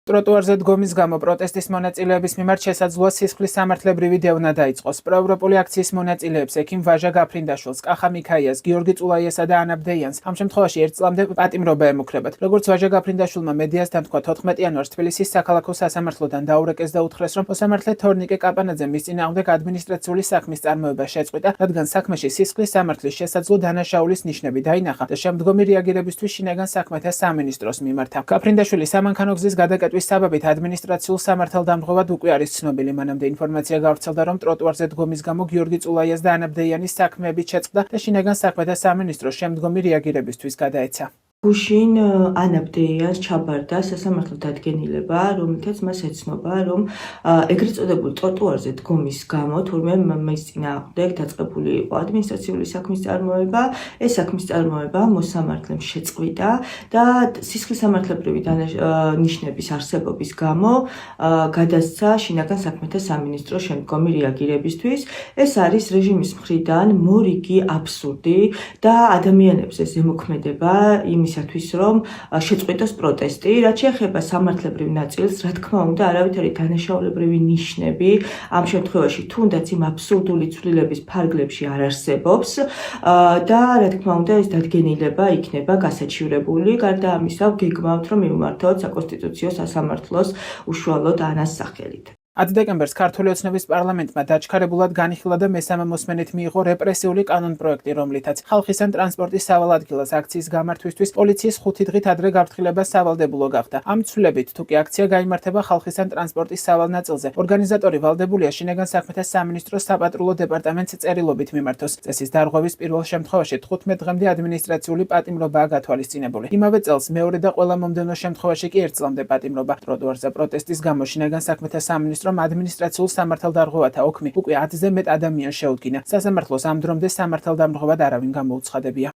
ტროტუარზე დგომის გამო პროტესტის მონაწილეების მიმართ შესაძლოა სისხლის სამართლებრივი დევნა დაიწყოს. პროევროპული აქციის მონაწილეებს ექიმ ვაჟა გაფრინდაშვილს, კახა მიქაიას, გიორგი წულაიასა და ანა ბდეიანს ამ შემთხვევაში 1 წლამდე პატიმრობა ემუქრებათ. როგორც ვაჟა გაფრინდაშვილმა მედიასთან თქვა, 14 იანვარს თბილისის საქალაქო სასამართლოდან დაურეკეს და უთხრეს, რომ მოსამართლე თორნიკე კაპანაძე მის წინააღმდეგ ადმინისტრაციული საქმის წარმოება შეწყვიტა, რადგან საქმეში სისხლის სამართლის შესაძლო დანაშაულის ნიშნები დაინახა და შემდგომი რეაგირებისთვის შინაგან საქმეთა სამინისტროს მიმართა. გაფრინდაშვილი სამანქანო გზის გადაკეტვის საბაბით ადმინისტრაციულ სამართალდამღვრად უკვე არის ცნობილი. მანამდე ინფორმაცია გავრცელდა, რომ ტროტუარზე დგომის გამო გიორგი წულაიას და ანა ბდეიანის საქმეებით შეწყდა და შინაგან საქმეთა სამინისტროს შემდგომი რეაგირებისთვის გადაეცა. გუშინ ანა ბდეიანს ჩაბარდა სასამართლო დადგენილება, რომელთაც მას ეცნობა, რომ ეგრეთ წოდებული ტროტუარზე დგომის გამო თურმე მის წინააღმდეგ დაწყებული იყო ადმინისტრაციული საქმის წარმოება, ეს საქმის წარმოება მოსამართლემ შეწყვიტა და სისხლის სამართლებრივი ნიშნების არსებობის გამო გადასცა შინაგან საქმეთა სამინისტროს შემდგომი რეაგირებისთვის. ეს არის რეჟიმის მხრიდან მორიგი აბსურდი და ადამიანებს ეს ემოქმედება იმისათვის, რომ შეწყვიტოს პროტესტი, რაც შეეხება სამართლებრივ ნაწილს, რა თქმა უნდა, არავითარი დანაშაულებრივი ნიშნები ამ შემთხვევაში თუნდაც იმ აბსურდული ცვლილების ფარგლებში არ არსებობს და რა თქმა უნდა, ეს დადგენილება იქნება გასაჩივრებული. გარდა ამისა, გეგმავთ, რომ მივმართოთ საკონსტიტუციო სასამართლოს უშუალოდ ანას სახელით. 10 დეკემბერს ქართული ოცნების პარლამენტმა დაჩქარებულად განიხილა და მესამე მოსმენით მიიღო რეპრესიული კანონპროექტი, რომლითაც ხალხის ან ტრანსპორტის სავალ ადგილას აქციის გამართვისთვის პოლიციის 5 დღით ადრე გავრთხილება სავალდებულო გახდა. ამ ცვლილებით, თუ კი აქცია გაიმართება ხალხის ან ტრანსპორტის სავალ ნაწილზე, ორგანიზატორი ვალდებულია შინაგან საქმეთა სამინისტროს საპატრულო დეპარტამენტს წერილობით მიმართოს. წესის დარღვევის პირველ შემთხვევაში 15 დღემდე ადმინისტრაციული პატიმრობაა გათვალისწინებული. იმავე წელს მეორე და ყველა მომდევნო შემთხვევაში კი 1 წლამდე პატიმრობა. ტროტუარზე პროტესტის გამო შინაგან საქმეთა სამინისტრო რომ ადმინისტრაციულ სამართალდარღვევათა ოქმი უკვე 10-ზე მეტ ადამიანს შეუდგინა. სასამართლოს ამ დრომდე სამართალდამღვრად არავინ გამოუცხადებია.